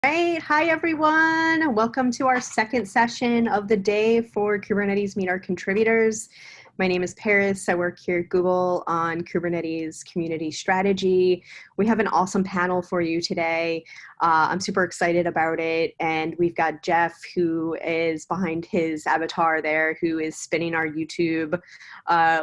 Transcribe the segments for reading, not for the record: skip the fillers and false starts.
Right. Hi, everyone. Welcome to our second session of the day for Kubernetes Meet Our Contributors. My name is Paris. I work here at Google on Kubernetes community strategy. We have an awesome panel for you today. I'm super excited about it. And we've got Jeff, who is behind his avatar there, who is spinning our YouTube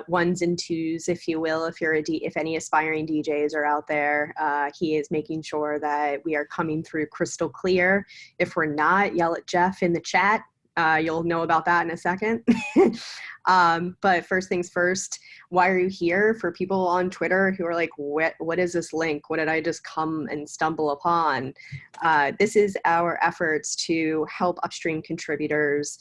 ones and twos, if you will, if any aspiring DJs are out there. He is making sure that we are coming through crystal clear. If we're not, yell at Jeff in the chat. You'll know about that in a second. But first things first, why are you here? For people on Twitter who are like, what is this link? What did I just come and stumble upon? This is our efforts to help upstream contributors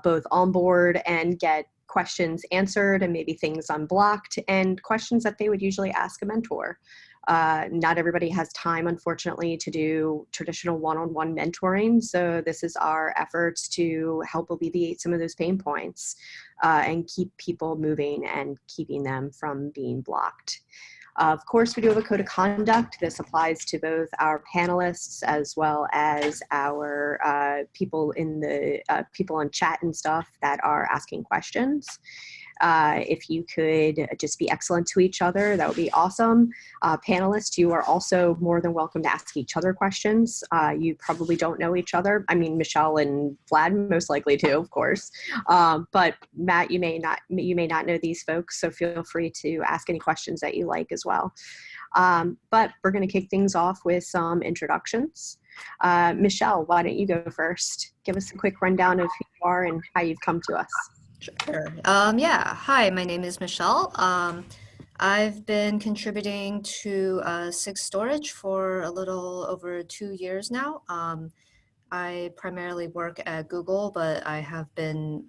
both onboard and get questions answered and maybe things unblocked and questions that they would usually ask a mentor. Not everybody has time, unfortunately, to do traditional one-on-one mentoring. So this is our efforts to help alleviate some of those pain points and keep people moving and keeping them from being blocked. Of course, we do have a code of conduct. This applies to both our panelists as well as our people in the people on chat and stuff that are asking questions. If you could just be excellent to each other, that would be awesome. Panelists, you are also more than welcome to ask each other questions. You probably don't know each other. I mean, Michelle and Vlad most likely too, of course. But Matt, you may not know these folks, so feel free to ask any questions that you like as well. But we're going to kick things off with some introductions. Michelle, why don't you go first? Give us a quick rundown of who you are and how you've come to us. Sure. Yeah. Hi, my name is Michelle. I've been contributing to SIG Storage for a little over 2 years now. I primarily work at Google, but I have been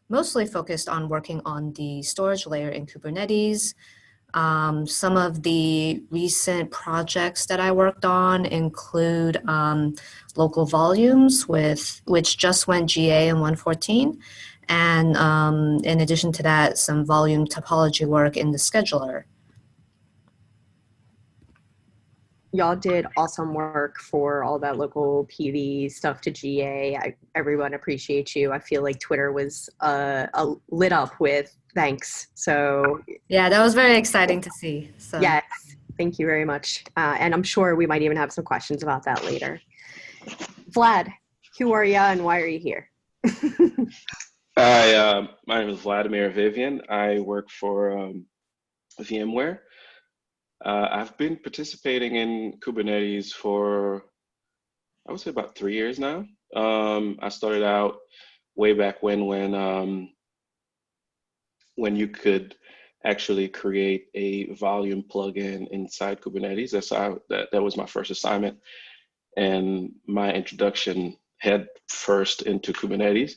mostly focused on working on the storage layer in Kubernetes. Some of the recent projects that I worked on include local volumes, which just went GA in 1.14. And in addition to that, some volume topology work in the scheduler. Y'all did awesome work for all that local PV stuff to GA. Everyone appreciates you. I feel like Twitter was lit up with thanks. So yeah, that was very exciting to see. So yes, thank you very much. And I'm sure we might even have some questions about that later. Vlad, who are you and why are you here? Hi, my name is Vladimir Vivian. I work for VMware. I've been participating in Kubernetes for, I would say, about 3 years now. I started out way back when you could actually create a volume plugin inside Kubernetes. That was my first assignment and my introduction head first into Kubernetes.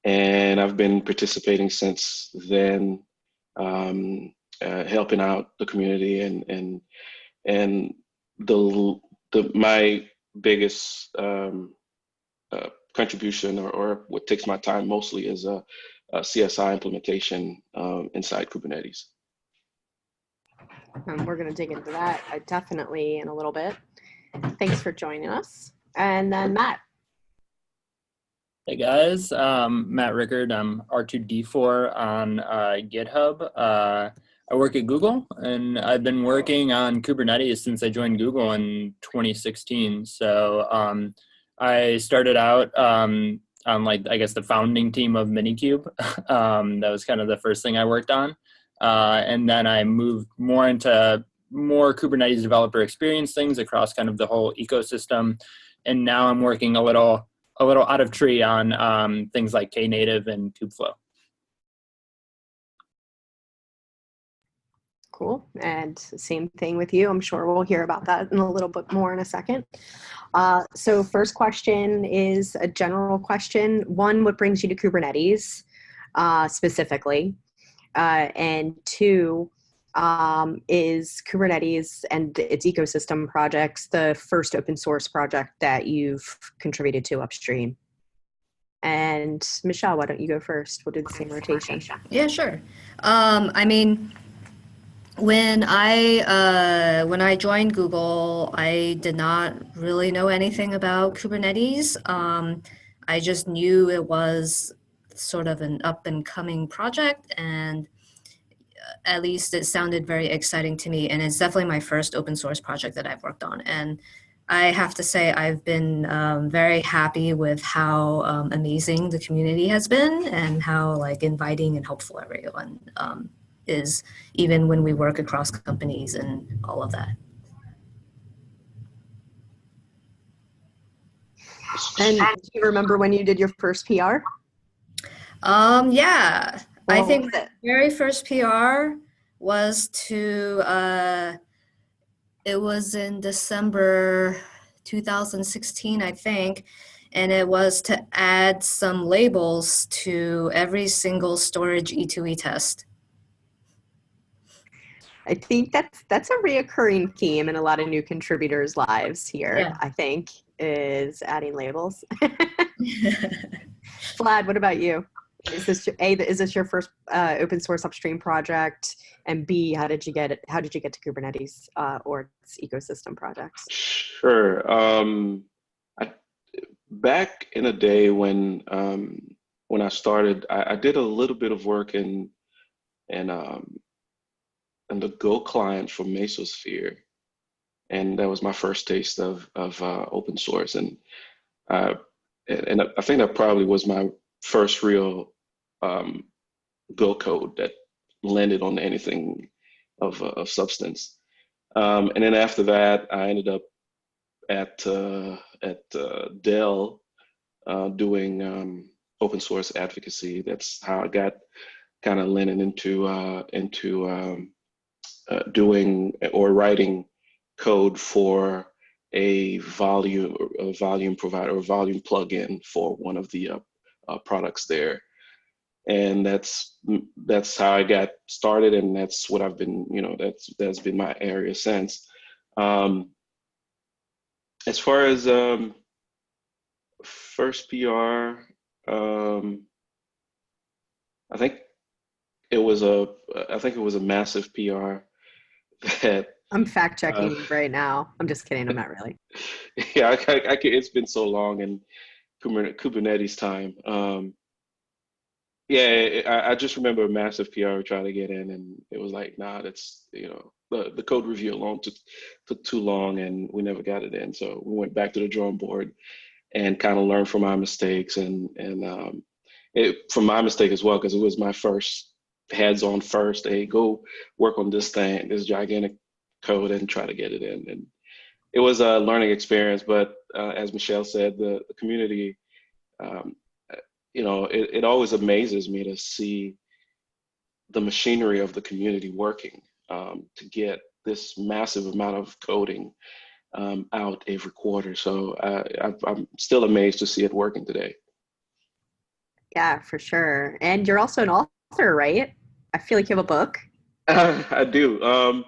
And I've been participating since then, helping out the community and my biggest contribution or what takes my time mostly is a CSI implementation inside Kubernetes. We're going to dig into that definitely in a little bit. Thanks for joining us. And then Matt. Hey guys, Matt Rickard. I'm R2D4 on GitHub. I work at Google and I've been working on Kubernetes since I joined Google in 2016. So I started out on the founding team of Minikube. That was kind of the first thing I worked on. And then I moved more into more Kubernetes developer experience things across kind of the whole ecosystem. And now I'm working a little out of tree on things like Knative and Kubeflow. Cool. And same thing with you. I'm sure we'll hear about that in a little bit more in a second. So first question is a general question. One, what brings you to Kubernetes specifically? And two, is Kubernetes and its ecosystem projects the first open source project that you've contributed to upstream? And Michelle, why don't you go first? We'll do the same rotation. Yeah, sure. I mean, When I joined Google, I did not really know anything about Kubernetes. I just knew it was sort of an up and coming project, and at least it sounded very exciting to me. And it's definitely my first open source project that I've worked on. And I have to say, I've been very happy with how amazing the community has been, and how like inviting and helpful everyone is, even when we work across companies and all of that. And do you remember when you did your first PR? Yeah, I What think was my it? very first PR was it was in December 2016, I think, and it was to add some labels to every single storage E2E test. I think that's a reoccurring theme in a lot of new contributors' lives here, Yeah. I think, is adding labels. Vlad, what about you? Is this your first open source upstream project? And B, how did you get it? How did you get to Kubernetes or its ecosystem projects? Sure. I, back in the day when I started, I did a little bit of work in in the Go client for Mesosphere, and that was my first taste of open source. Uh, and I think that probably was my first real um, Go code that landed on anything of substance. And then after that, I ended up at Dell doing open source advocacy. That's how I got kind of landed into doing or writing code for a volume provider or volume plugin for one of the products there. And that's how I got started, and that's what I've been, that's been my area since. Um, as far as first PR, I think I think it was a massive PR that I'm fact uh, checking you right now. I'm just kidding. I'm not really. yeah, it's been so long in Kubernetes time. Yeah, I just remember a massive PR trying to get in, and it was like, nah, that's, the code review alone took too long, and we never got it in. So we went back to the drawing board and kind of learned from our mistakes, and it from my mistake as well, because it was my first hands-on first. Hey, go work on this thing, this gigantic code, and try to get it in. And it was a learning experience, but as Michelle said, the community. Um, it always amazes me to see the machinery of the community working to get this massive amount of coding out every quarter. So I'm still amazed to see it working today. Yeah, for sure. And you're also an author, right? I feel like you have a book. I do.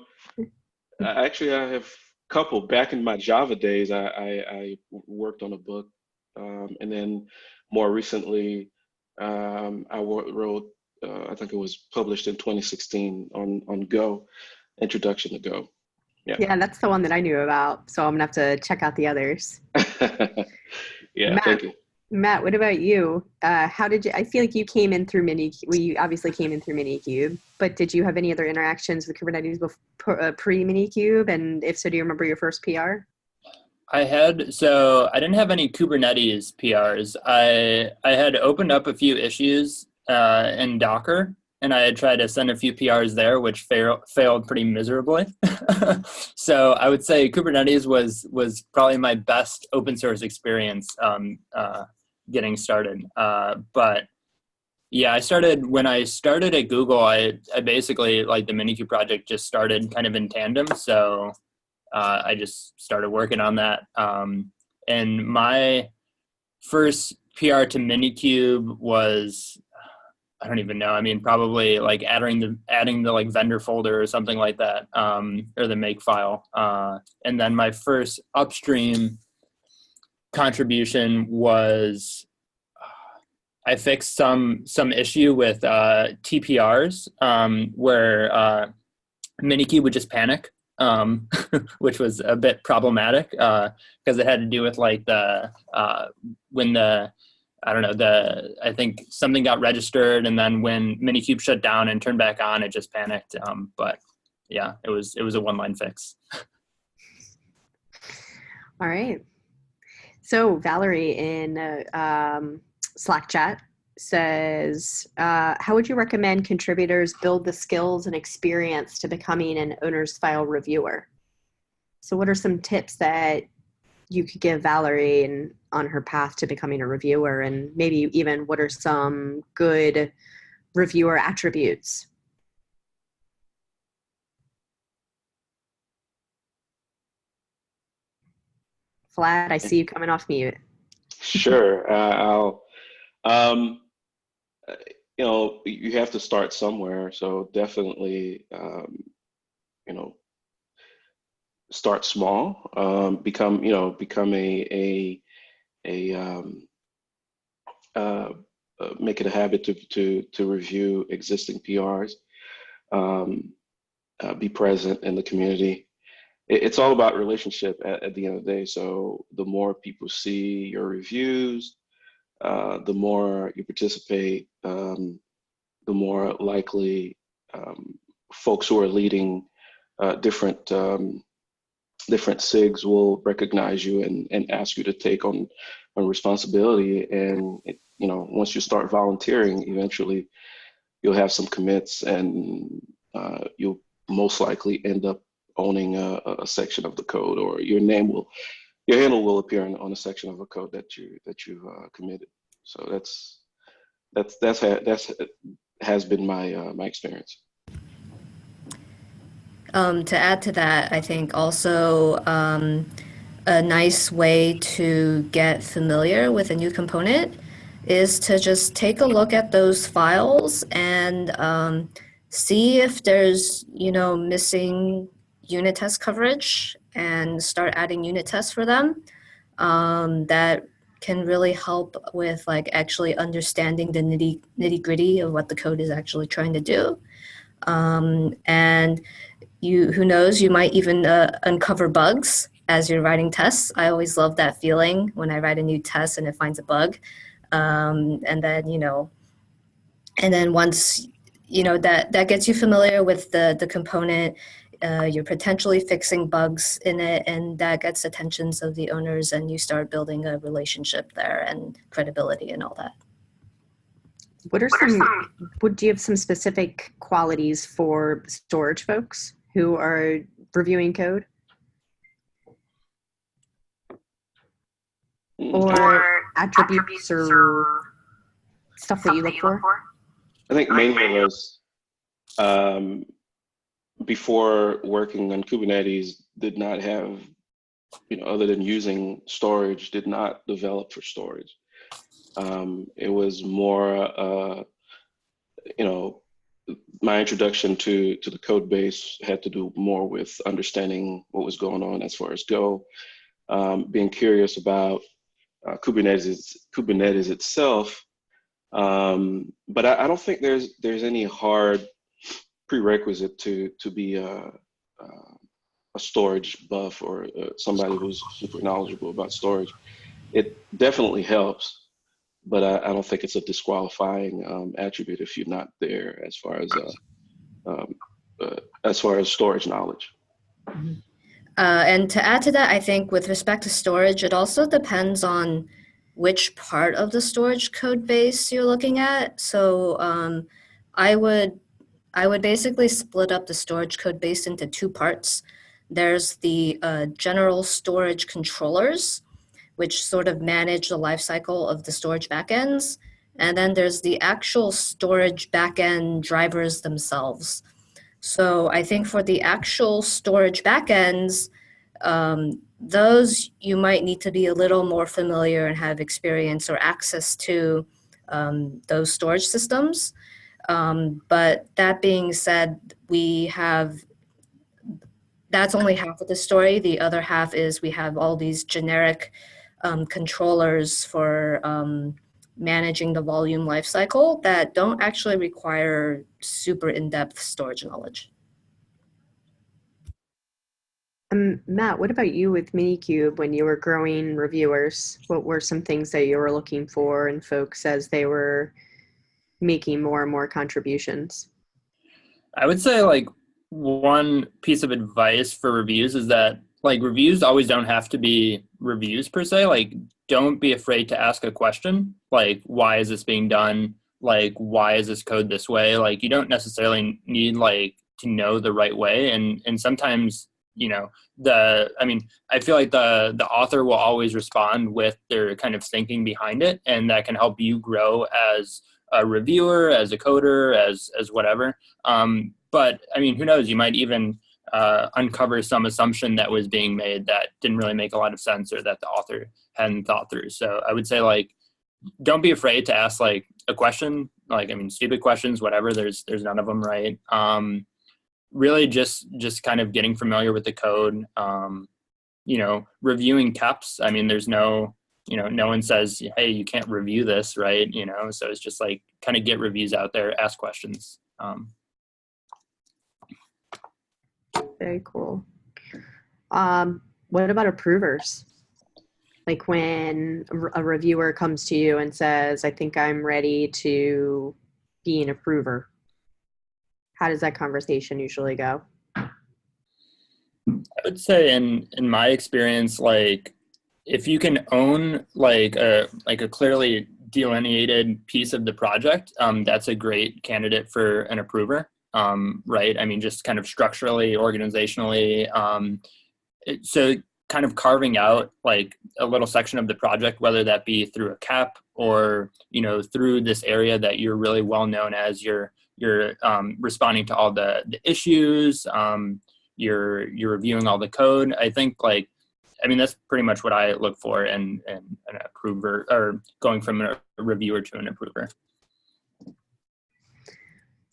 Actually, I have a couple. Back in my Java days, I worked on a book, and then more recently, wrote. I think it was published in 2016 on Go, Introduction to Go. Yeah. Yeah, that's the one that I knew about. So I'm gonna have to check out the others. Yeah. Matt, Thank you. Matt, what about you? How did you? I feel like you came in through well, you obviously came in through Minikube, but did you have any other interactions with Kubernetes pre Minikube? And if so, do you remember your first PR? I didn't have any Kubernetes PRs. I had opened up a few issues in Docker, and I had tried to send a few PRs there, which failed pretty miserably. So I would say Kubernetes was probably my best open source experience getting started. But yeah, when I started at Google, I basically, like, the Minikube project just started kind of in tandem. So I just started working on that. And my first PR to Minikube was, I don't even know. I mean, probably like adding the like vendor folder or something like that, or the make file. And then my first upstream contribution was I fixed some issue with TPRs, where Minikube would just panic, which was a bit problematic because it had to do with like the when the I don't know I think something got registered, and then when Minikube shut down and turned back on, it just panicked. But yeah, it was a one-line fix. All right. So Valerie in Slack chat says, how would you recommend contributors build the skills and experience to becoming an owner's file reviewer? So what are some tips that you could give Valerie on her path to becoming a reviewer, and maybe even what are some good reviewer attributes? Vlad, I see you coming off mute. Sure. You have to start somewhere. So definitely, start small. Become make it a habit to review existing PRs. Be present in the community. It's all about relationship at the end of the day. So the more people see your reviews, the more you participate, the more likely folks who are leading different SIGs will recognize you and ask you to take on responsibility. And once you start volunteering, eventually you'll have some commits, and you'll most likely end up owning a section of the code, or your handle will appear on a section of a code that you've committed. So that has been my experience. To add to that, I think also a nice way to get familiar with a new component is to just take a look at those files and see if there's missing unit test coverage, and start adding unit tests for them. That can really help with like actually understanding the nitty gritty of what the code is actually trying to do. And who knows, you might even uncover bugs as you're writing tests. I always love that feeling when I write a new test and it finds a bug. And then once that gets you familiar with the component, you're potentially fixing bugs in it, and that gets attentions of the owners, and you start building a relationship there and credibility and all that. Do you have some specific qualities for storage folks who are reviewing code? Or attributes or stuff that you look for? I think many of us, before working on Kubernetes, did not have, other than using storage, did not develop for storage. It was more, my introduction to the code base had to do more with understanding what was going on as far as Go, being curious about Kubernetes itself. But I don't think there's any hard prerequisite to be a storage buff or somebody who's super knowledgeable about storage. It definitely helps, but I don't think it's a disqualifying attribute if you're not there as far as storage knowledge. And to add to that, I think with respect to storage, it also depends on which part of the storage code base you're looking at. So I would basically split up the storage code base into two parts. There's the general storage controllers, which sort of manage the lifecycle of the storage backends. And then there's the actual storage backend drivers themselves. So I think for the actual storage backends, those you might need to be a little more familiar and have experience or access to those storage systems. But that being said, that's only half of the story. The other half is we have all these generic controllers for managing the volume lifecycle that don't actually require super in-depth storage knowledge. Matt, what about you with Minikube when you were growing reviewers? What were some things that you were looking for in folks as they were making more and more contributions? I would say like one piece of advice for reviews is that like reviews always don't have to be reviews per se. Like don't be afraid to ask a question. Like why is this being done? Like why is this code this way? Like you don't necessarily need like to know the right way. And sometimes, you know, I feel like the author will always respond with their kind of thinking behind it, and that can help you grow as a reviewer, as a coder, as whatever. But I mean, who knows? You might even uncover some assumption that was being made that didn't really make a lot of sense or that the author hadn't thought through. So I would say like, don't be afraid to ask like a question. Like, I mean, stupid questions, whatever. There's none of them right. Really, just kind of getting familiar with the code. You know, reviewing KEPs. I mean, there's no, you know, no one says, hey, you can't review this, right? You know, so it's just like kind of get reviews out there, ask questions. Very cool. What about approvers? Like when a reviewer comes to you and says, I think I'm ready to be an approver. How does that conversation usually go? I would say in my experience, like if you can own like a clearly delineated piece of the project, that's a great candidate for an approver. Right? I mean, just kind of structurally, organizationally. So kind of carving out like a little section of the project, whether that be through a KEP or, you know, through this area that you're really well known as, you're responding to all the issues, you're reviewing all the code. I think like, I mean, that's pretty much what I look for in an approver, or going from a reviewer to an approver.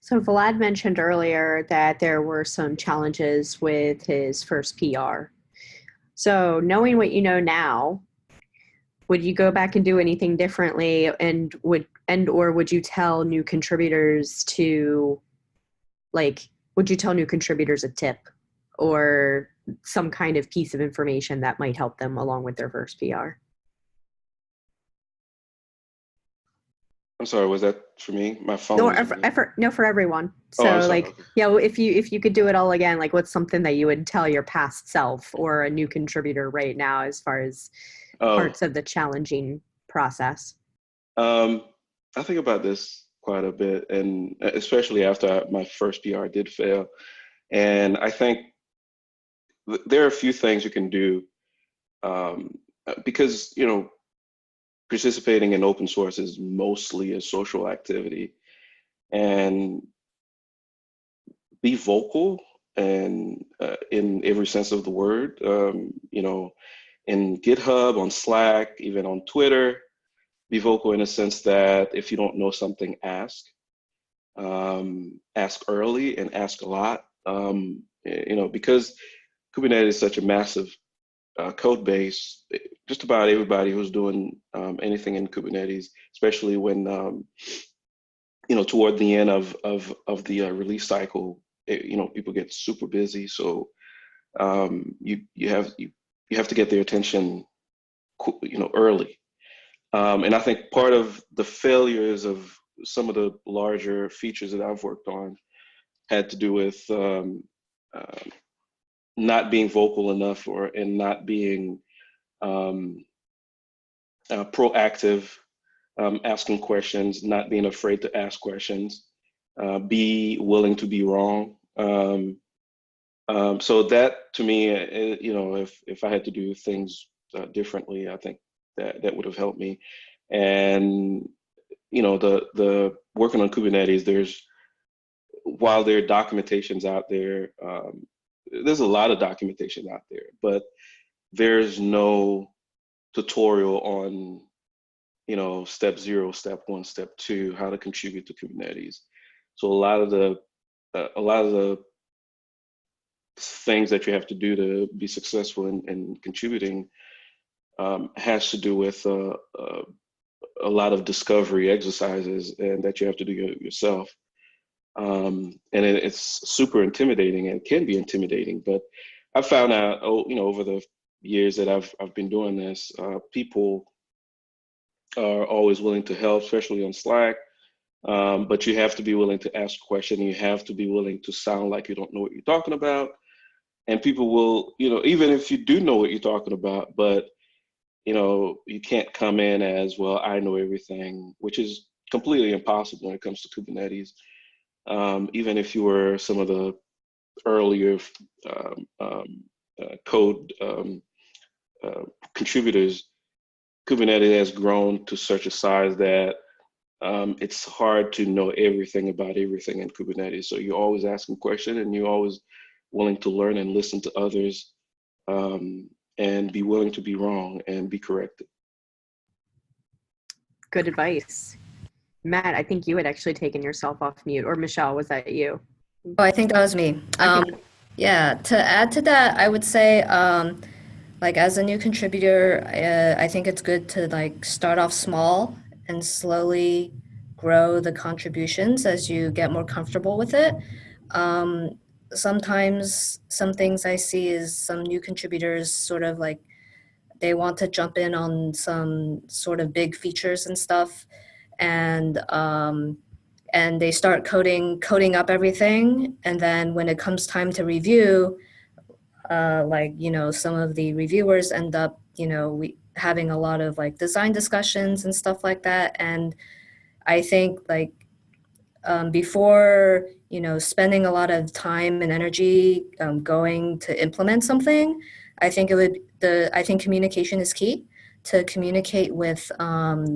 So Vlad mentioned earlier that there were some challenges with his first PR. So knowing what you know now, would you go back and do anything differently, or would you tell new contributors to, like, would you tell new contributors a tip or some kind of piece of information that might help them along with their first PR? I'm sorry, was that for me? My phone. No, for everyone. So Okay. yeah, if you could do it all again, like what's something that you would tell your past self or a new contributor right now as far as parts of the challenging process? I think about this quite a bit, and especially after my first PR did fail. And I think there are a few things you can do, because, you know, participating in open source is mostly a social activity, and be vocal and in every sense of the word, you know, in GitHub, on Slack, even on Twitter. Be vocal in a sense that if you don't know something, ask early and ask a lot, you know, because Kubernetes is such a massive code base. Just about everybody who's doing anything in Kubernetes, especially when you know, toward the end of the release cycle, you know, people get super busy. So you have to get their attention, you know, early. And I think part of the failures of some of the larger features that I've worked on had to do with not being vocal enough, and not being proactive, asking questions, not being afraid to ask questions, be willing to be wrong. So that, to me, you know, if I had to do things differently, I think that would have helped me. And, you know, the working on Kubernetes, while there are documentations out there, there's a lot of documentation out there, but there's no tutorial on, you know, step 0, step 1, step 2, how to contribute to Kubernetes. So a lot of the things that you have to do to be successful in contributing has to do with a lot of discovery exercises, and that you have to do yourself. And it's super intimidating, and can be intimidating, but I found out, over the years that I've been doing this, people are always willing to help, especially on Slack. But you have to be willing to ask questions. You have to be willing to sound like you don't know what you're talking about. And people will, even if you do know what you're talking about, but you can't come in as, well, I know everything, which is completely impossible when it comes to Kubernetes. Even if you were some of the earlier code contributors, Kubernetes has grown to such a size that it's hard to know everything about everything in Kubernetes. So you're always asking questions, and you're always willing to learn and listen to others, and be willing to be wrong and be corrected. Good advice. Matt, I think you had actually taken yourself off mute, or Michelle, was that you? Oh, I think that was me. Yeah, to add to that, I would say, like as a new contributor, I think it's good to like start off small and slowly grow the contributions as you get more comfortable with it. Sometimes some things I see is some new contributors sort of like they want to jump in on some sort of big features and stuff, and they start coding up everything, and then when it comes time to review, some of the reviewers end up having a lot of like design discussions and stuff like that. And I think like before spending a lot of time and energy going to implement something, I think communication is key. To communicate with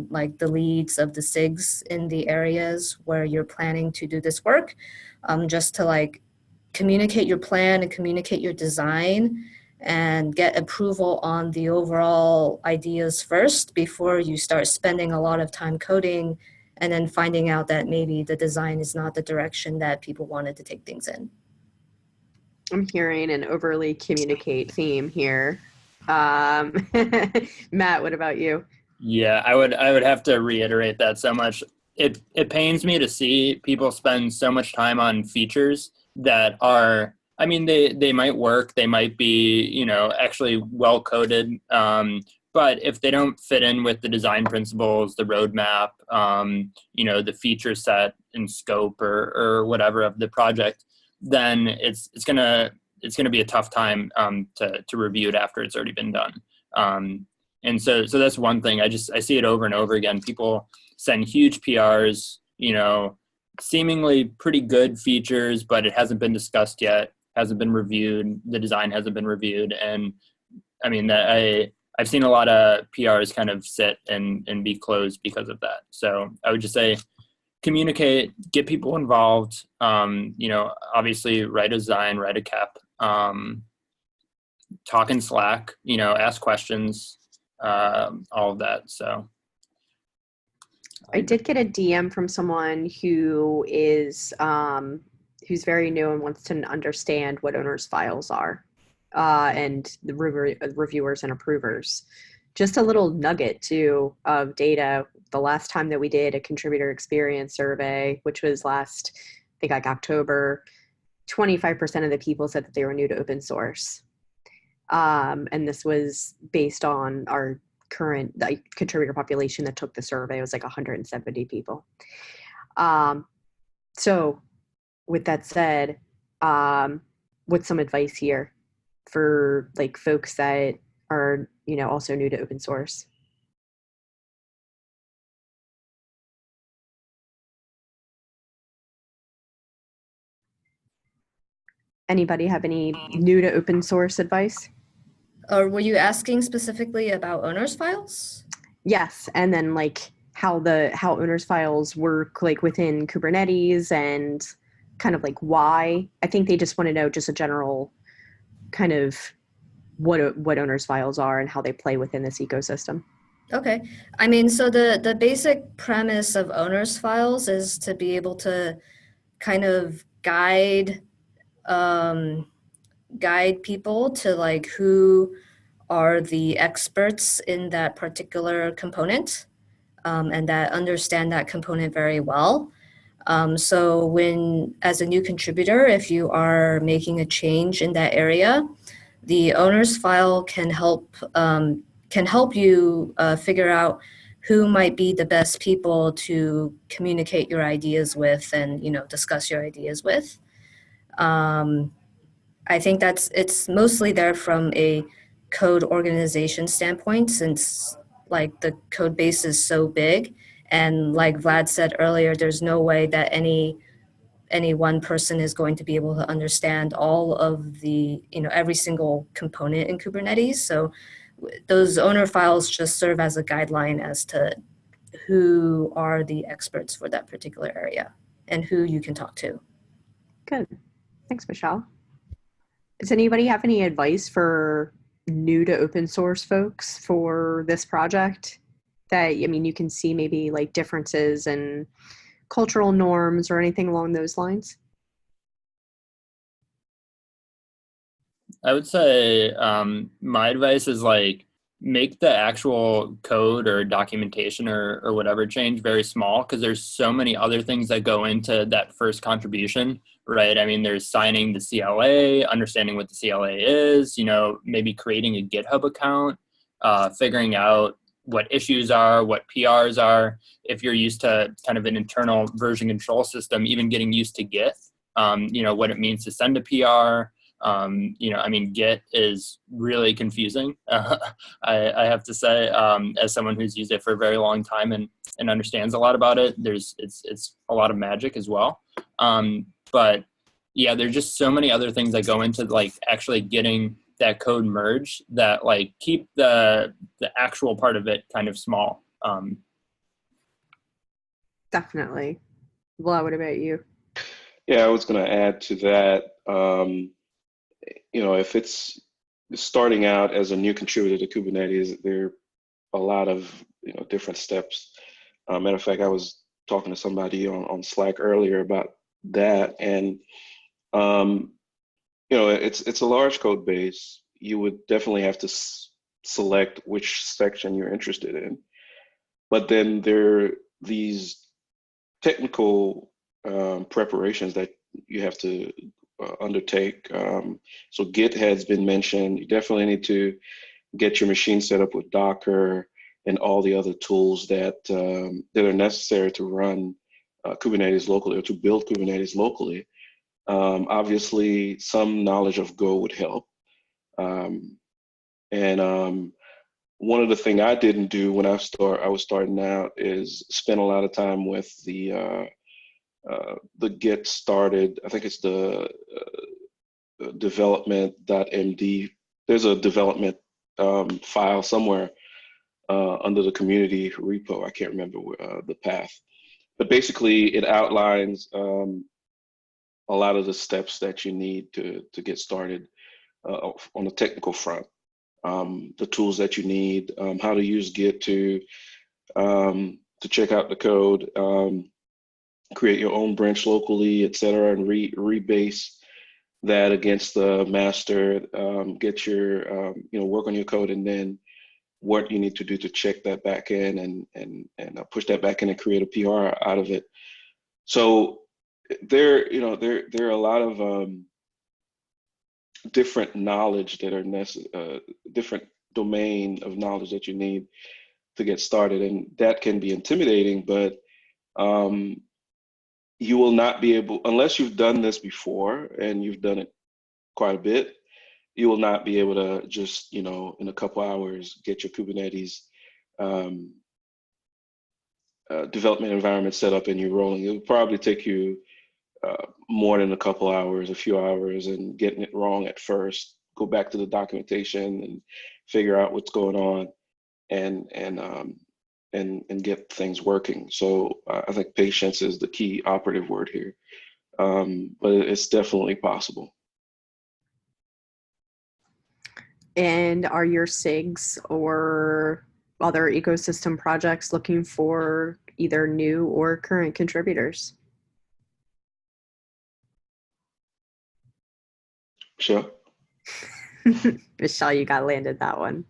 like the leads of the SIGs in the areas where you're planning to do this work, just to like communicate your plan and communicate your design and get approval on the overall ideas first before you start spending a lot of time coding and then finding out that maybe the design is not the direction that people wanted to take things in. I'm hearing an overly communicate theme here. Matt, what about you? Yeah, I would have to reiterate that so much. It pains me to see people spend so much time on features that are, I mean, they might work, they might be, actually well coded, but if they don't fit in with the design principles, the roadmap, the feature set and scope or whatever of the project, then it's gonna be a tough time to review it after it's already been done. And so that's one thing. I see it over and over again. People send huge PRs, seemingly pretty good features, but it hasn't been discussed yet, hasn't been reviewed, the design hasn't been reviewed. And I mean, I've seen a lot of PRs kind of sit and be closed because of that. So I would just say communicate, get people involved, obviously write a design, write a cap, talk in Slack, ask questions, all of that. So I did get a DM from someone who is who's very new and wants to understand what owners' files are, and the reviewers and approvers. Just a little nugget too of data. The last time that we did a contributor experience survey, which was last, I think like October, 25% of the people said that they were new to open source. And this was based on our current contributor population that took the survey. It was like 170 people. So with that said, what's some advice here for like folks that are, also new to open source? Anybody have any new to open source advice? Or were you asking specifically about owners' files? Yes, and then like how owners' files work like within Kubernetes and kind of like why. I think they just want to know just a general kind of what owners' files are and how they play within this ecosystem. Okay. I mean, so the basic premise of owners' files is to be able to kind of guide people to like who are the experts in that particular component, and that understand that component very well. So when, as a new contributor, if you are making a change in that area, the owner's file can help you figure out who might be the best people to communicate your ideas with and, discuss your ideas with. I think it's mostly there from a code organization standpoint, since like the code base is so big, and like Vlad said earlier, there's no way that any one person is going to be able to understand all of the, every single component in Kubernetes. So those owner files just serve as a guideline as to who are the experts for that particular area and who you can talk to. Good. Thanks, Michelle. Does anybody have any advice for new to open source folks for this project that, you can see maybe like differences in cultural norms or anything along those lines? I would say my advice is like make the actual code or documentation or whatever change very small, because there's so many other things that go into that first contribution, right? I mean, there's signing the CLA, understanding what the CLA is, maybe creating a GitHub account, figuring out what issues are, what PRs are. If you're used to kind of an internal version control system, even getting used to Git, what it means to send a PR. Git is really confusing. I have to say, as someone who's used it for a very long time and understands a lot about it, it's a lot of magic as well. But yeah, there's just so many other things that go into like actually getting that code merged that like keep the actual part of it kind of small. Definitely. Well, what about you? Yeah, I was going to add to that. If it's starting out as a new contributor to Kubernetes, there are a lot of different steps. Matter of fact, I was talking to somebody on Slack earlier about that, and it's a large code base. You would definitely have to select which section you're interested in, but then there are these technical preparations that you have to undertake. So Git has been mentioned. You definitely need to get your machine set up with Docker and all the other tools that are necessary to run Kubernetes locally or to build Kubernetes locally. Obviously, some knowledge of Go would help. One of the things I didn't do when I was starting out is spend a lot of time with the Get Started. I think it's the development.md. There's a development file somewhere under the community repo. I can't remember the path, but basically it outlines a lot of the steps that you need to get started on the technical front. The tools that you need, how to use Git to check out the code, create your own branch locally, etc., and rebase that against the master, get your work on your code, and then what you need to do to check that back in and push that back in and create a PR out of it. So there are a lot of different knowledge that are different domain of knowledge that you need to get started, and that can be intimidating, but you will not be able, unless you've done this before and you've done it quite a bit, you will not be able to just, in a couple hours, get your Kubernetes development environment set up and you're rolling. It will probably take you more than a couple hours, a few hours, and getting it wrong at first. Go back to the documentation and figure out what's going on and get things working. So I think patience is the key operative word here, but it's definitely possible. And are your SIGs or other ecosystem projects looking for either new or current contributors? Sure. Michelle, you got landed that one.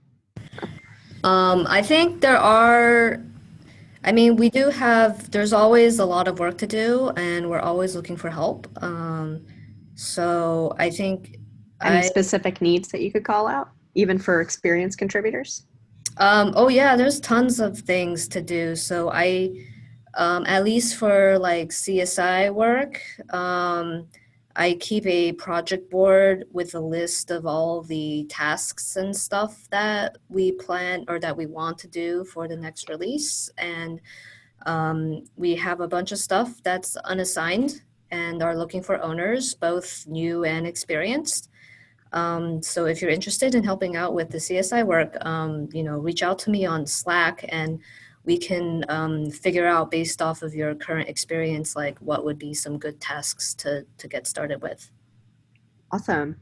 I think there's always a lot of work to do and we're always looking for help. So I think Any specific needs that you could call out, even for experienced contributors? Oh yeah, there's tons of things to do. So at least for like CSI work, I keep a project board with a list of all the tasks and stuff that we plan or that we want to do for the next release. And we have a bunch of stuff that's unassigned and are looking for owners, both new and experienced. So if you're interested in helping out with the CSI work, reach out to me on Slack and we can figure out based off of your current experience, like what would be some good tasks to get started with. Awesome.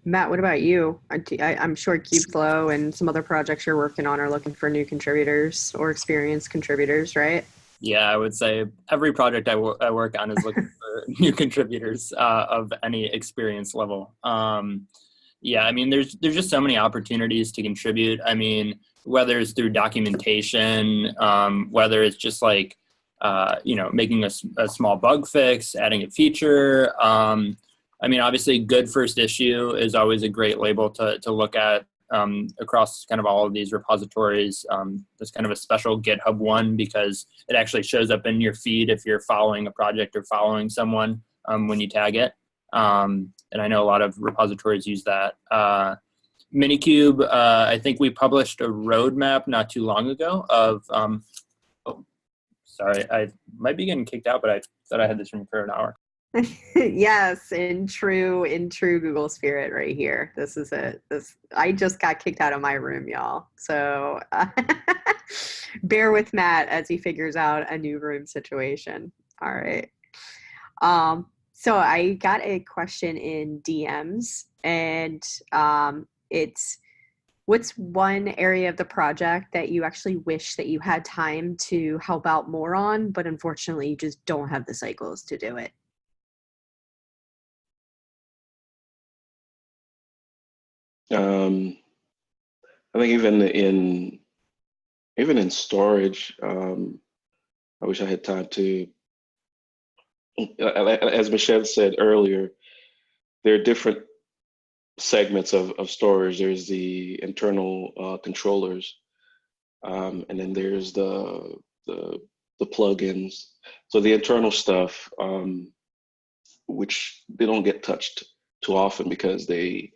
Matt, what about you? I'm sure Kubeflow and some other projects you're working on are looking for new contributors or experienced contributors, right? Yeah, I would say every project I work on is looking for new contributors of any experience level. Yeah, I mean, there's just so many opportunities to contribute. I mean, whether it's through documentation, whether it's just like, making a small bug fix, adding a feature. I mean, obviously, good first issue is always a great label to look at across kind of all of these repositories. There's kind of a special GitHub one because it actually shows up in your feed if you're following a project or following someone when you tag it. And I know a lot of repositories use that. Minikube, I think we published a roadmap not too long ago of, sorry, I might be getting kicked out, but I thought I had this room for an hour. Yes, in true Google spirit right here. I just got kicked out of my room, y'all. So bear with Matt as he figures out a new room situation. All right. So I got a question in DMs and it's what's one area of the project that you actually wish that you had time to help out more on, but unfortunately you just don't have the cycles to do it? I think even in storage, I wish I had time to, as Michelle said earlier, there are different segments of storage. There's the internal controllers, and then there's the plugins. So the internal stuff, which they don't get touched too often because they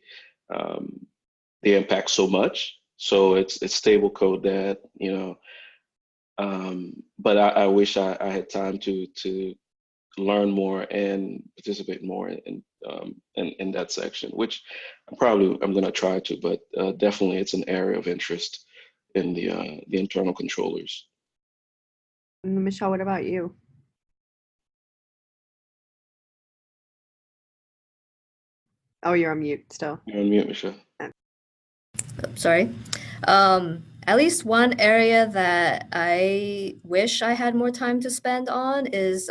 impact so much. So it's stable code that, but I wish I had time to learn more and participate more in that section, which I'm going to try to, but definitely it's an area of interest in the internal controllers. Michelle, what about you? Oh, you're on mute still. You're on mute, Michelle. Sorry. At least one area that I wish I had more time to spend on is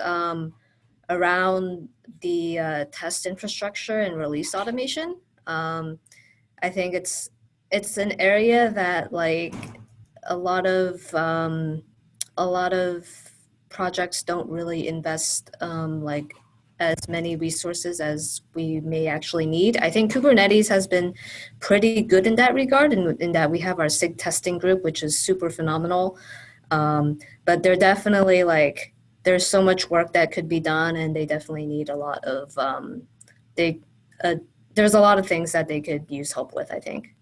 around the test infrastructure and release automation. I think it's an area that like a lot of projects don't really invest like as many resources as we may actually need. I think Kubernetes has been pretty good in that regard, in that we have our SIG testing group, which is super phenomenal. But they're definitely like, there's so much work that could be done, and they definitely need a lot of, there's a lot of things that they could use help with, I think.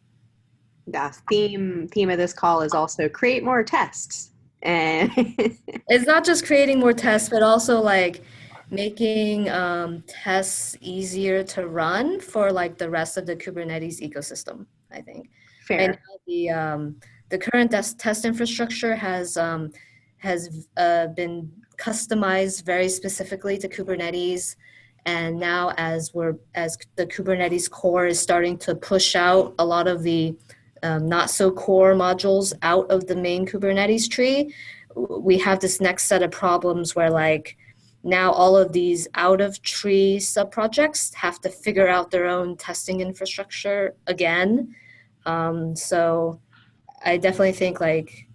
The theme of this call is also create more tests. And it's not just creating more tests, but also like making tests easier to run for like the rest of the Kubernetes ecosystem, I think. Fair. And the current test infrastructure has been customized very specifically to Kubernetes. And now as the Kubernetes core is starting to push out a lot of the not so core modules out of the main Kubernetes tree, we have this next set of problems where like now all of these out of tree subprojects have to figure out their own testing infrastructure again. So I definitely think like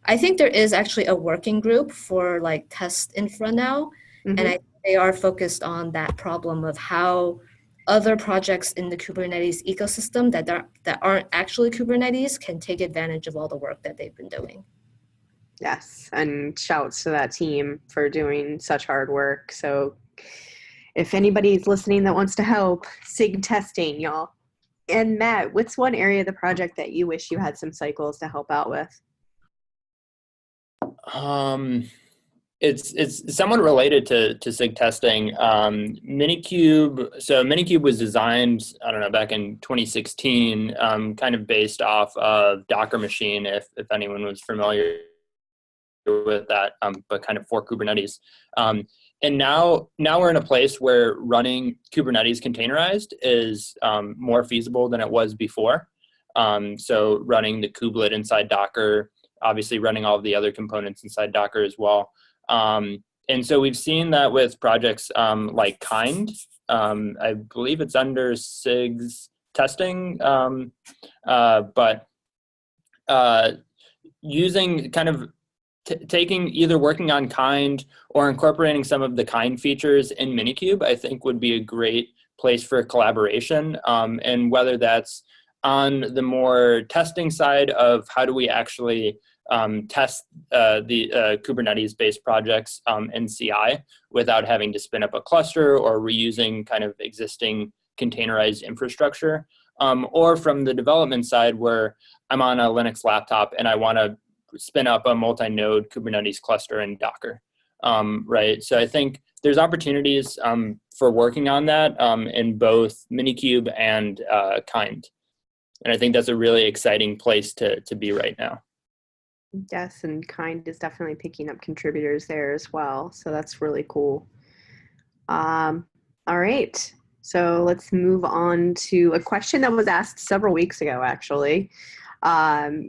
I think there is actually a working group for like test infra now, and they are focused on that problem of how other projects in the Kubernetes ecosystem that aren't actually Kubernetes can take advantage of all the work that they've been doing. Yes, and shouts to that team for doing such hard work. So if anybody's listening that wants to help, SIG testing, y'all. And Matt, what's one area of the project that you wish you had some cycles to help out with? It's somewhat related to SIG testing. Minikube. So Minikube was designed, I don't know, back in 2016, kind of based off of Docker Machine, if anyone was familiar with that, but kind of for Kubernetes. And now we're in a place where running Kubernetes containerized is more feasible than it was before. So running the kubelet inside Docker, obviously running all of the other components inside Docker as well. And so we've seen that with projects like Kind. I believe it's under SIG's testing, but using kind of taking either working on Kind or incorporating some of the Kind features in Minikube, I think would be a great place for collaboration. And whether that's on the more testing side of how do we actually test the Kubernetes-based projects in CI without having to spin up a cluster or reusing kind of existing containerized infrastructure, or from the development side where I'm on a Linux laptop and I want to spin up a multi-node Kubernetes cluster in Docker, right? So I think there's opportunities for working on that in both Minikube and Kind. And I think that's a really exciting place to be right now. Yes, and Kind is definitely picking up contributors there as well. So that's really cool. All right. So let's move on to a question that was asked several weeks ago, actually,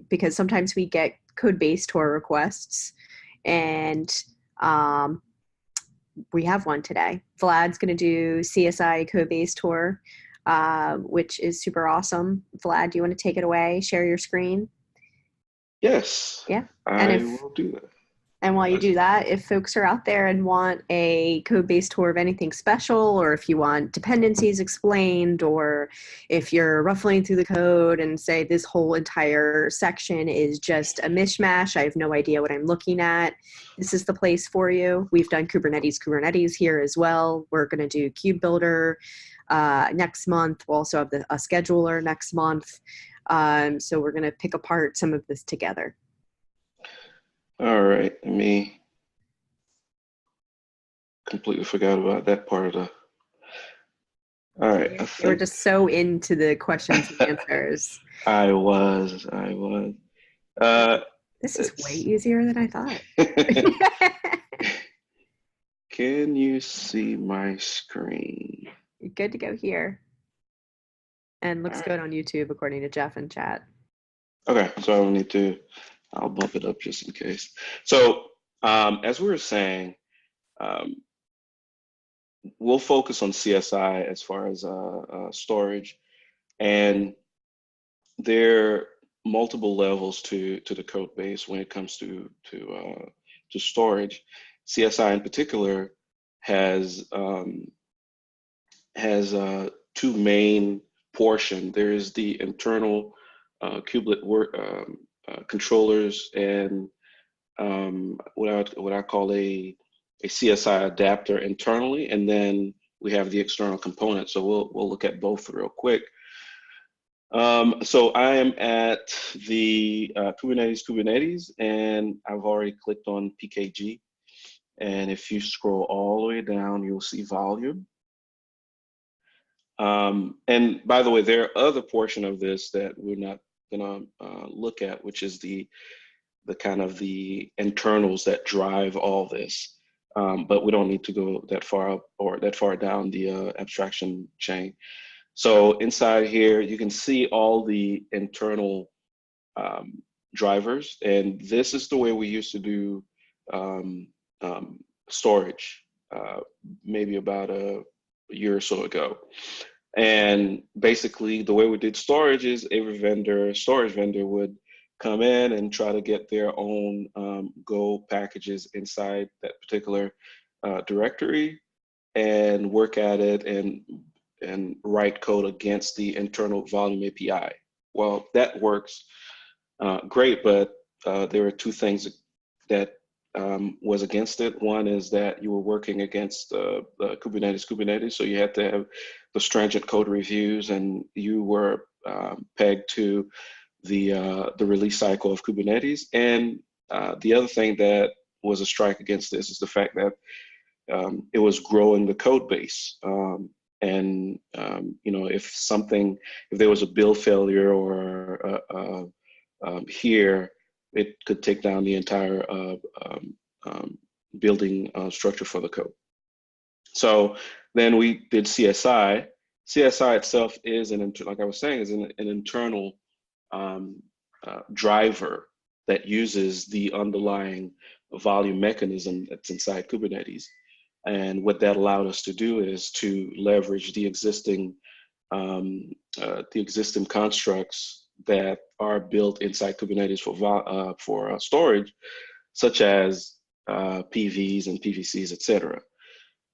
because sometimes we get code base tour requests, and we have one today. Vlad's going to do CSI code base tour, which is super awesome. Vlad, do you want to take it away? Share your screen? Yes. Yeah. I will do that. And while you do that, if folks are out there and want a code base tour of anything special, or if you want dependencies explained, or if you're ruffling through the code and say this whole entire section is just a mishmash, I have no idea what I'm looking at, this is the place for you. We've done Kubernetes here as well. We're going to do Kube Builder next month. We'll also have a scheduler next month. So we're going to pick apart some of this together. All right, me completely forgot about that part of the. All right, You were just so into the questions and answers. I was. This is way easier than I thought. Can you see my screen? You're good to go here. And looks good on YouTube, according to Jeff in chat. Okay, so I'll bump it up just in case. So as we were saying, we'll focus on CSI as far as storage, and there are multiple levels to the code base when it comes to storage. CSI in particular has two main portions. There is the internal kubelet work controllers and what I call a CSI adapter internally, and then we have the external components. So we'll look at both real quick. So I am at the Kubernetes, and I've already clicked on PKG. And if you scroll all the way down, you'll see volume. And by the way, there are other portion of this that we're not gonna look at, which is the kind of the internals that drive all this. But we don't need to go that far up or that far down the abstraction chain. So inside here, you can see all the internal drivers, and this is the way we used to do storage maybe about a year or so ago. And basically the way we did storage is every storage vendor would come in and try to get their own Go packages inside that particular directory and work at it. And and write code against the internal volume API. Well, that works great, but there are two things that was against it. One is that you were working against the Kubernetes, so you had to have the stringent code reviews, and you were pegged to the release cycle of Kubernetes. And the other thing that was a strike against this is the fact that it was growing the code base. And if there was a build failure or here, it could take down the entire building structure for the code. So then we did CSI. CSI itself is like I was saying, is an internal driver that uses the underlying volume mechanism that's inside Kubernetes. And what that allowed us to do is to leverage the existing constructs that are built inside Kubernetes for storage, such as PVs and PVCs, etc.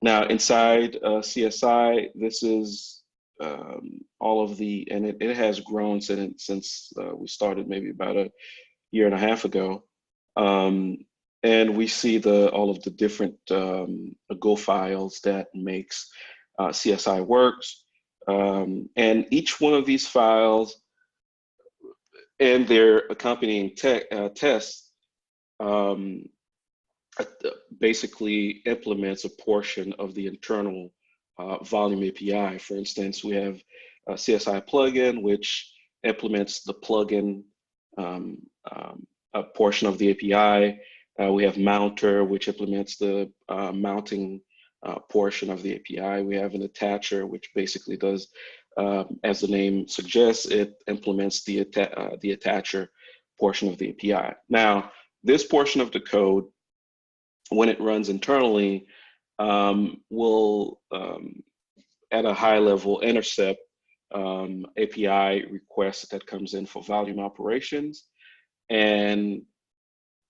Now, inside CSI, this is all of and it has grown since we started maybe about a year and a half ago. And we see all of the different Go files that makes CSI works. And each one of these files and their accompanying tests basically implements a portion of the internal volume API. For instance, we have a CSI plugin, which implements the plugin a portion of the API. We have Mounter, which implements the mounting portion of the API. We have an attacher, which basically does, as the name suggests, it implements the attacher portion of the API. Now, this portion of the code, when it runs internally, will, at a high level, intercept API requests that comes in for volume operations. And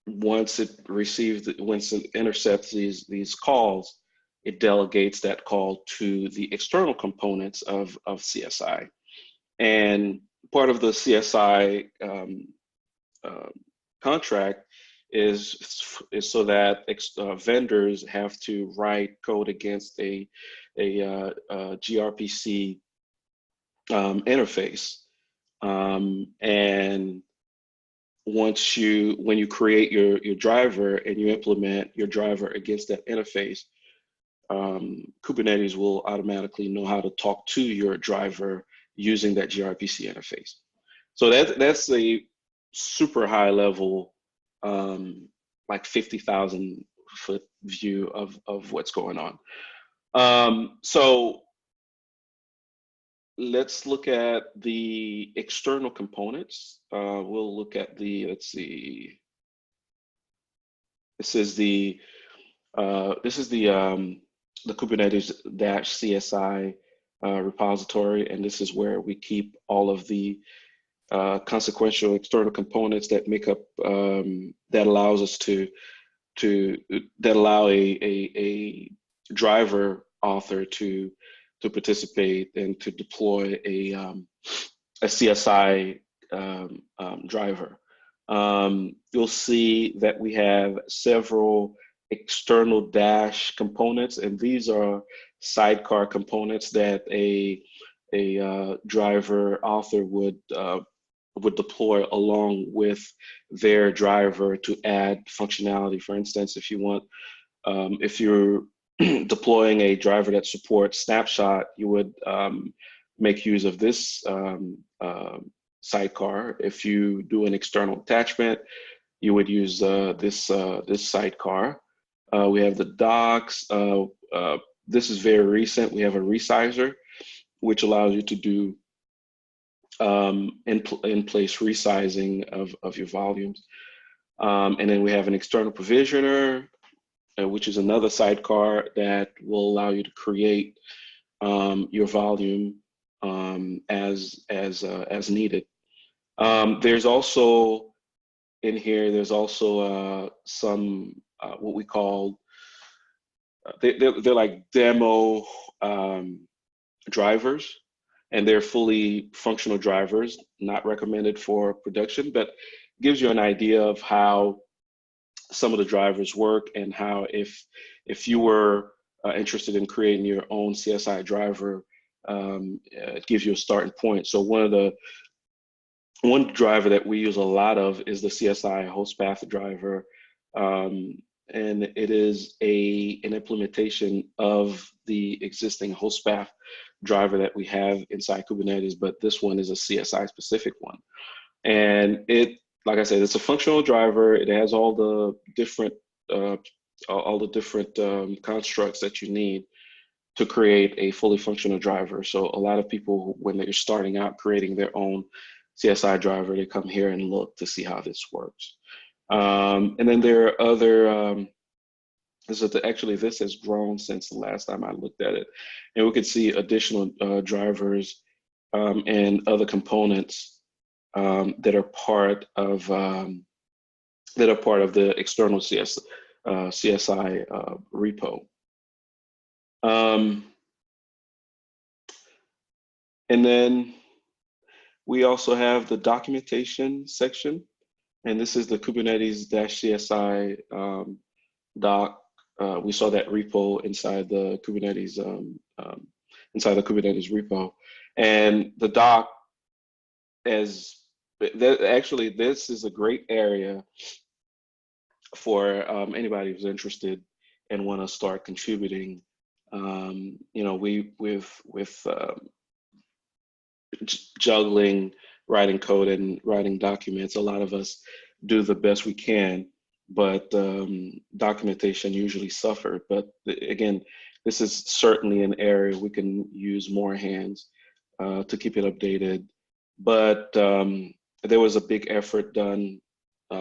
once it intercepts these calls, it delegates that call to the external components of CSI. And part of the CSI contract is so that vendors have to write code against a gRPC interface. And when you create your driver and you implement your driver against that interface, Kubernetes will automatically know how to talk to your driver using that gRPC interface. So that's a super high level, like 50,000 foot view of what's going on. So let's look at the external components. We'll look at let's see. This is the Kubernetes-CSI repository, and this is where we keep all of the consequential external components that make up that allows us that allow a driver author to participate and to deploy a CSI driver. You'll see that we have several external dash components, and these are sidecar components that a driver author would deploy along with their driver to add functionality. For instance, if you want, if you're deploying a driver that supports Snapshot, you would make use of this sidecar. If you do an external attachment, you would use this sidecar. We have the docs. This is very recent. We have a resizer, which allows you to do in-place resizing of your volumes. And then we have an external provisioner, which is another sidecar that will allow you to create your volume as needed. There's also in here, there's also some what we call they're like demo drivers, and they're fully functional drivers, not recommended for production, but gives you an idea of how some of the drivers work, and how if you were interested in creating your own CSI driver, it gives you a starting point. So one driver that we use a lot of is the CSI host path driver, and it is an implementation of the existing host path driver that we have inside Kubernetes, but this one is a CSI specific one. And like I said, it's a functional driver. It has all the different constructs that you need to create a fully functional driver. So a lot of people, when they're starting out creating their own CSI driver, they come here and look to see how this works. And then there are other, actually this has grown since the last time I looked at it. And we could see additional drivers and other components that are part of the external CSI repo. And then we also have the documentation section, and this is the Kubernetes-CSI doc. We saw that repo inside the Kubernetes repo, and the doc actually this is a great area for anybody who's interested and want to start contributing. Juggling writing code and writing documents, a lot of us do the best we can, but documentation usually suffer. But again, this is certainly an area we can use more hands to keep it updated. But there was a big effort done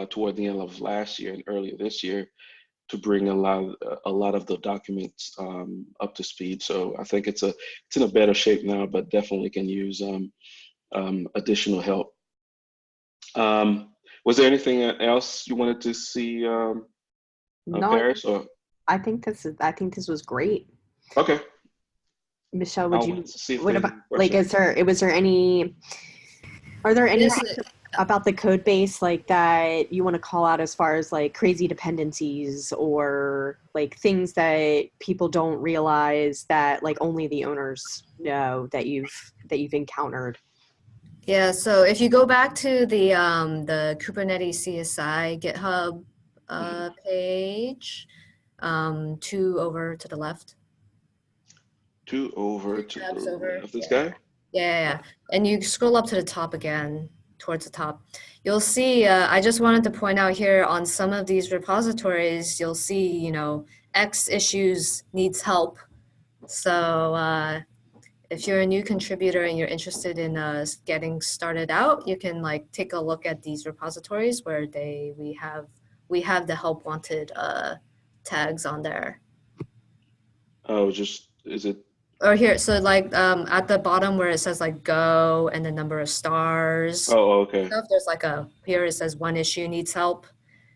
toward the end of last year and earlier this year to bring a lot of the documents up to speed. So I think it's in a better shape now, but definitely can use additional help. Was there anything else you wanted to see, Paris? Or I think this was great. Okay. Michelle, what about are there any about the code base like that you want to call out as far as like crazy dependencies or like things that people don't realize that like only the owners know that you've encountered? Yeah, so if you go back to the Kubernetes CSI GitHub page, 2 over to the left. 2 over to the left of this yeah. guy? Yeah. And you scroll up to the top again, towards the top. You'll see, I just wanted to point out here on some of these repositories, you'll see, X issues needs help. So if you're a new contributor and you're interested in getting started out, you can like take a look at these repositories where we have the help wanted tags on there. Oh, is it? Or here, so like at the bottom where it says like go and the number of stars. Oh, okay. There's like here it says one issue needs help.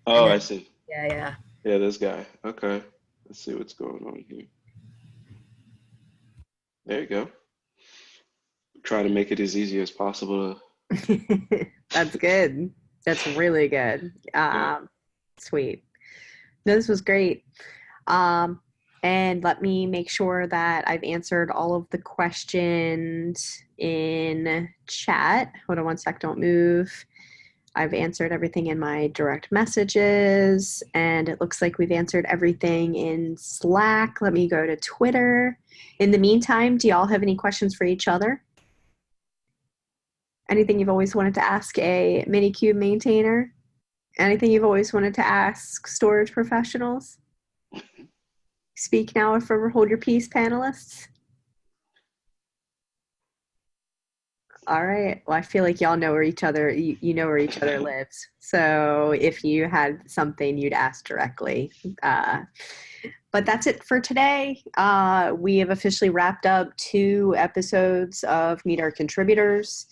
Oh, I see. Yeah. Yeah, this guy. Okay. Let's see what's going on here. There you go. Try to make it as easy as possible. That's good. That's really good. Sweet. No, this was great. And let me make sure that I've answered all of the questions in chat. Hold on one sec, don't move. I've answered everything in my direct messages, and it looks like we've answered everything in Slack. Let me go to Twitter. In the meantime, do y'all have any questions for each other? Anything you've always wanted to ask a Minikube maintainer? Anything you've always wanted to ask storage professionals? Speak now or forever hold your peace, panelists. All right. Well, I feel like y'all know where each other, you know where each other lives. So if you had something, you'd ask directly. But that's it for today. We have officially wrapped up 2 episodes of Meet Our Contributors.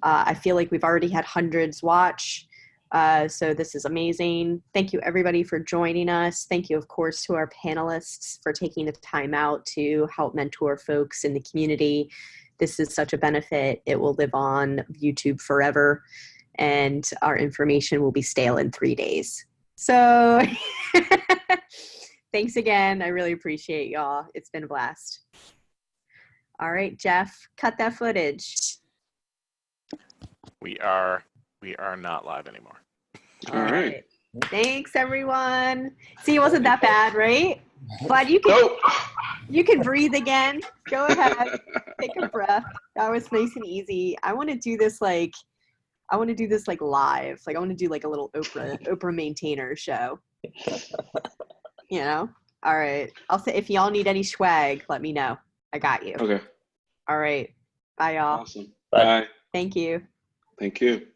I feel like we've already had hundreds watch. So this is amazing. Thank you everybody for joining us. Thank you, of course, to our panelists for taking the time out to help mentor folks in the community. This is such a benefit. It will live on YouTube forever, and our information will be stale in 3 days. So thanks again. I really appreciate y'all. It's been a blast. All right, Jeff, cut that footage. We are not live anymore. All right. Thanks, everyone. See, it wasn't that bad, right? Glad you can, Nope. you can breathe again. Go ahead. Take a breath. That was nice and easy. I want to do this like live. Like I want to do like a little Oprah maintainer show. You know? All right. I'll say if y'all need any swag, let me know. I got you. Okay. All right. Bye, y'all. Awesome. Bye. Bye. Thank you. Thank you.